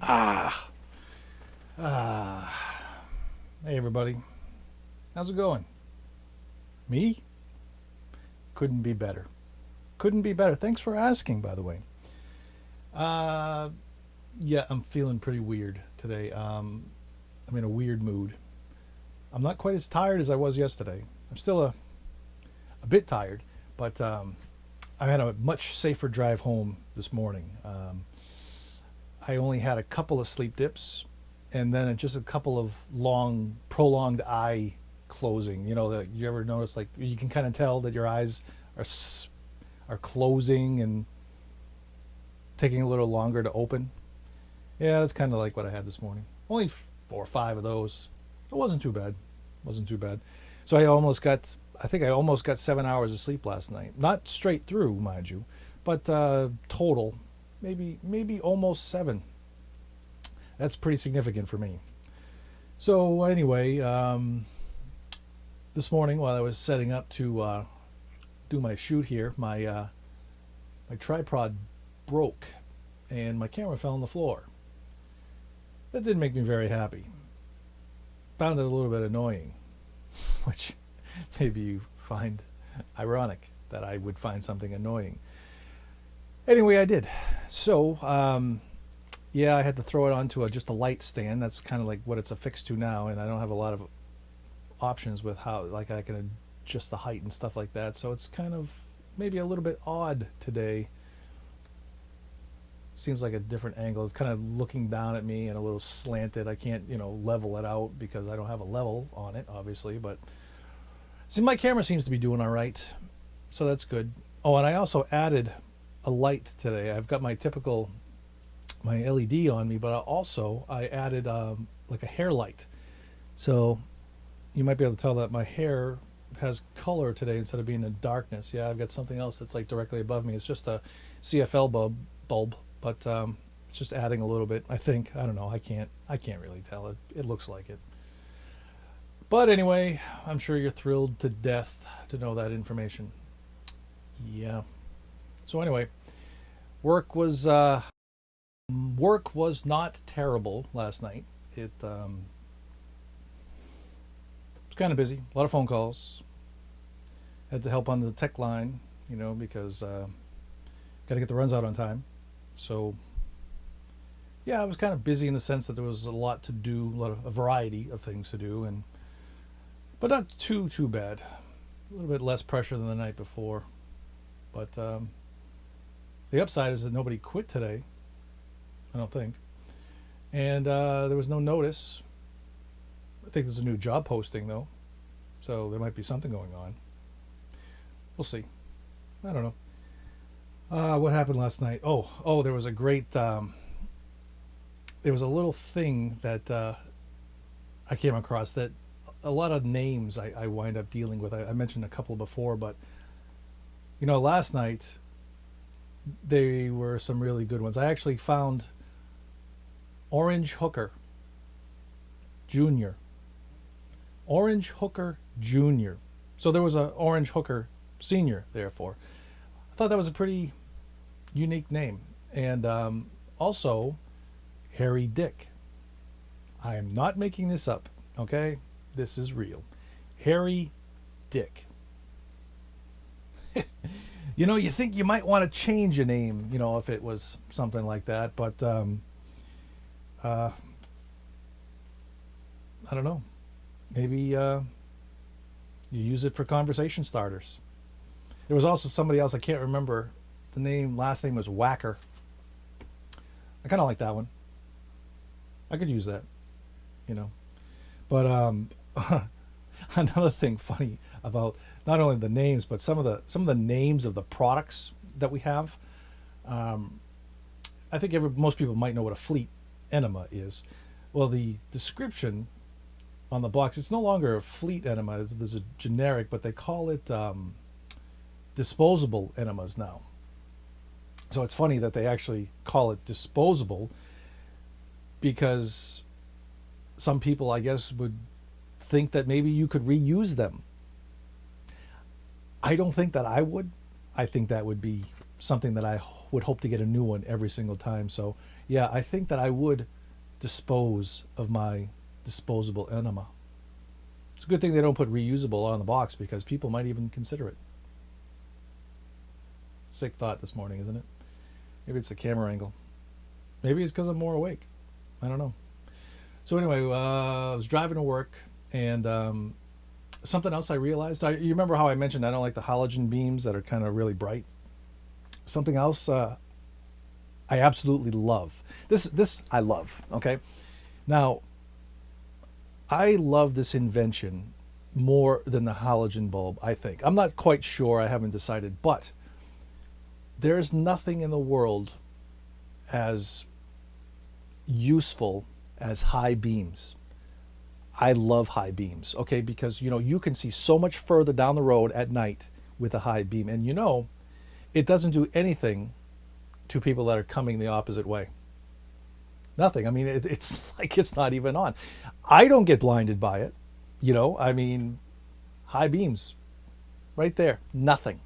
Ah, hey everybody, how's it going? Me? Couldn't be better. Couldn't be better. Thanks for asking, by the way. Uh, yeah, I'm feeling pretty weird today. I'm in a weird mood. I'm not quite as tired as I was yesterday. I'm still a bit tired, but I had a much safer drive home this morning. I only had a couple of sleep dips, and then just a couple of long, prolonged eye closing. You ever notice like you can kind of tell that your eyes are are closing and taking a little longer to open. Yeah, that's kind of like what I had this morning. Only 4 or 5 of those. It wasn't too bad. Wasn't too bad. So I think I almost got 7 hours of sleep last night. Not straight through, mind you, but total, maybe almost 7. That's pretty significant for me. So anyway, this morning while I was setting up to do my shoot here, my tripod broke and my camera fell on the floor. That didn't make me very happy. Found it a little bit annoying, which maybe you find ironic that I would find something annoying. Anyway, I did. So, yeah, I had to throw it onto just a light stand. That's kind of like what it's affixed to now, and I don't have a lot of options with how, like, I can adjust the height and stuff like that. So it's kind of maybe a little bit odd today. Seems like a different angle. It's kind of looking down at me and a little slanted. I can't, level it out because I don't have a level on it, obviously. But see, my camera seems to be doing all right, so that's good. Oh, and I also added a light today. I've got my LED on me, but I added like a hair light. So you might be able to tell that my hair has color today instead of being in darkness. Yeah, I've got something else that's like directly above me. It's just a CFL bulb, but it's just adding a little bit. I think. I don't know. I can't really tell. It looks like it. But anyway, I'm sure you're thrilled to death to know that information. Yeah. So anyway, work was not terrible last night. It was kind of busy. A lot of phone calls. Had to help on the tech line, because got to get the runs out on time. So yeah, I was kind of busy in the sense that there was a lot to do, a variety of things to do, but not too bad. A little bit less pressure than the night before. But the upside is that nobody quit today, I don't think. And there was no notice. I think there's a new job posting, though. So there might be something going on. We'll see. I don't know. What happened last night? Oh, there was a great... there was a little thing that I came across that a lot of names I wind up dealing with. I mentioned a couple before, but last night there were some really good ones. I actually found Orange Hooker Jr. Orange Hooker Jr. So there was a Orange Hooker Senior, therefore. I thought that was a pretty unique name. And also, Harry Dick. I am not making this up, okay? This is real. Harry Dick. You think you might want to change a name, if it was something like that, but I don't know. Maybe you use it for conversation starters. There was also somebody else, I can't remember the name. Last name was Whacker. I kind of like that one. I could use that, But another thing funny about not only the names, but some of the names of the products that we have. I think most people might know what a fleet enema is. Well, the description on the box, it's no longer a fleet enema. There's a generic, but they call it disposable enemas now. So it's funny that they actually call it disposable, because some people, I guess, would think that maybe you could reuse them. I don't think that I would. I think that would be something that I would hope to get a new one every single time. So yeah, I think that I would dispose of my disposable enema. It's a good thing they don't put reusable on the box, because people might even consider it. Sick thought this morning, isn't it? Maybe it's the camera angle. Maybe it's because I'm more awake. I don't know. So anyway, I was driving to work, and something else I realized. You remember how I mentioned I don't like the halogen beams that are kind of really bright? Something else I absolutely love. This I love, okay? Now, I love this invention more than the halogen bulb, I think. I'm not quite sure. I haven't decided. But there's nothing in the world as useful as high beams. I love high beams, okay? Because, you can see so much further down the road at night with a high beam. And, it doesn't do anything to people that are coming the opposite way. Nothing. I mean, it's like it's not even on. I don't get blinded by it. High beams right there. Nothing.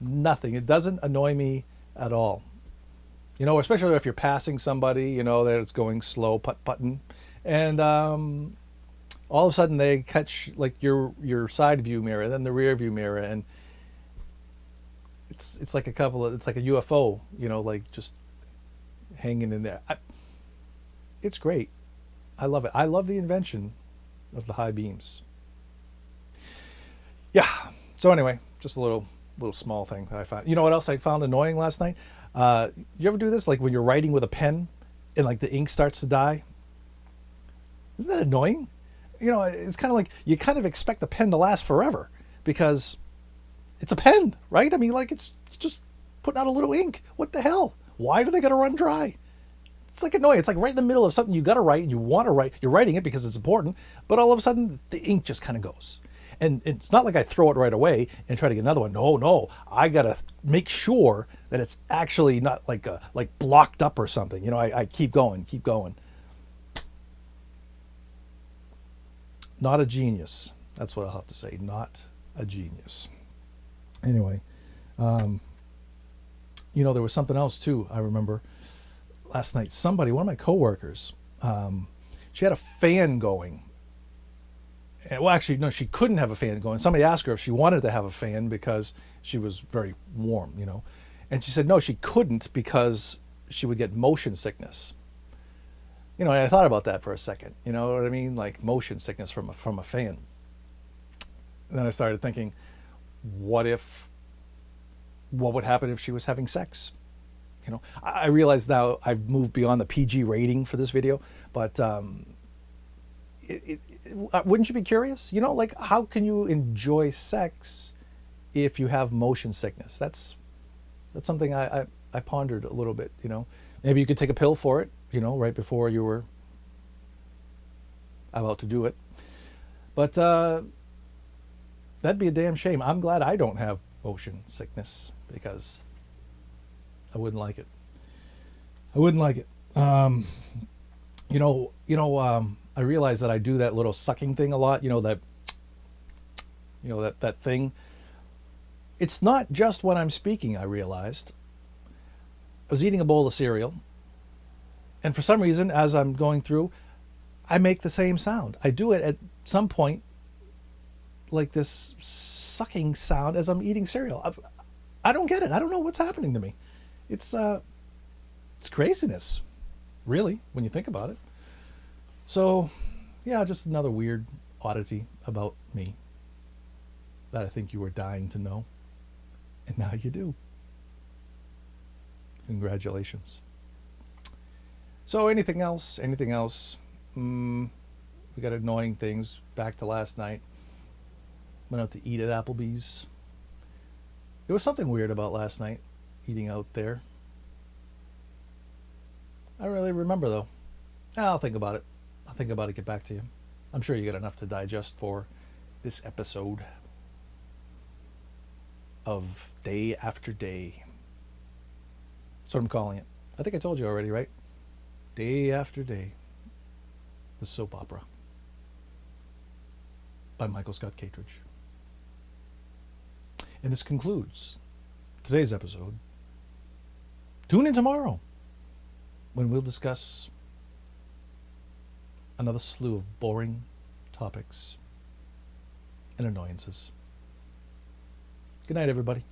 It doesn't annoy me at all. Especially if you're passing somebody, that it's going slow, putt-putting. And all of a sudden they catch like your side view mirror, then the rear view mirror, and it's like it's like a UFO, like just hanging in there. It's great. I love it. I love the invention of the high beams. Yeah. So anyway, just a little small thing that I found. You know what else I found annoying last night? You ever do this? Like when you're writing with a pen and like the ink starts to die? Isn't that annoying? It's kind of like you kind of expect the pen to last forever because it's a pen, right? I mean, like it's just putting out a little ink. What the hell? Why do they got to run dry? It's like annoying. It's like right in the middle of something you got to write and you want to write. You're writing it because it's important, but all of a sudden the ink just kind of goes. And it's not like I throw it right away and try to get another one. No. I got to make sure that it's actually not like blocked up or something. I keep going. Not a genius. That's what I'll have to say. Not a genius. Anyway, there was something else too. I remember last night, one of my coworkers, she had a fan going. Well, actually, no, she couldn't have a fan going. Somebody asked her if she wanted to have a fan because she was very warm, And she said no, she couldn't because she would get motion sickness. And I thought about that for a second. You know what I mean? Like motion sickness from a fan. And then I started thinking, what would happen if she was having sex? I realize now I've moved beyond the PG rating for this video, but wouldn't you be curious? Like how can you enjoy sex if you have motion sickness? That's something I pondered a little bit. Maybe you could take a pill for it, right before you were about to do it. But that'd be a damn shame. I'm glad I don't have motion sickness because I wouldn't like it. I realize that I do that little sucking thing a lot. That thing. It's not just when I'm speaking, I realized. I was eating a bowl of cereal, and for some reason, as I'm going through, I make the same sound. I do it at some point, like this sucking sound as I'm eating cereal. I don't get it. I don't know what's happening to me. It's craziness, really, when you think about it. So, yeah, just another weird oddity about me that I think you were dying to know, and now you do. Congratulations. So anything else? We got annoying things. Back to last night. Went out to eat at Applebee's. There was something weird about last night, eating out there. I don't really remember, though. I'll think about it. Get back to you. I'm sure you got enough to digest for this episode of Day After Day. That's what I'm calling it. I think I told you already, right? Day After Day. The soap opera by Michael Scott Catridge. And this concludes today's episode Tune in tomorrow when we'll discuss another slew of boring topics and annoyances. Good night, everybody.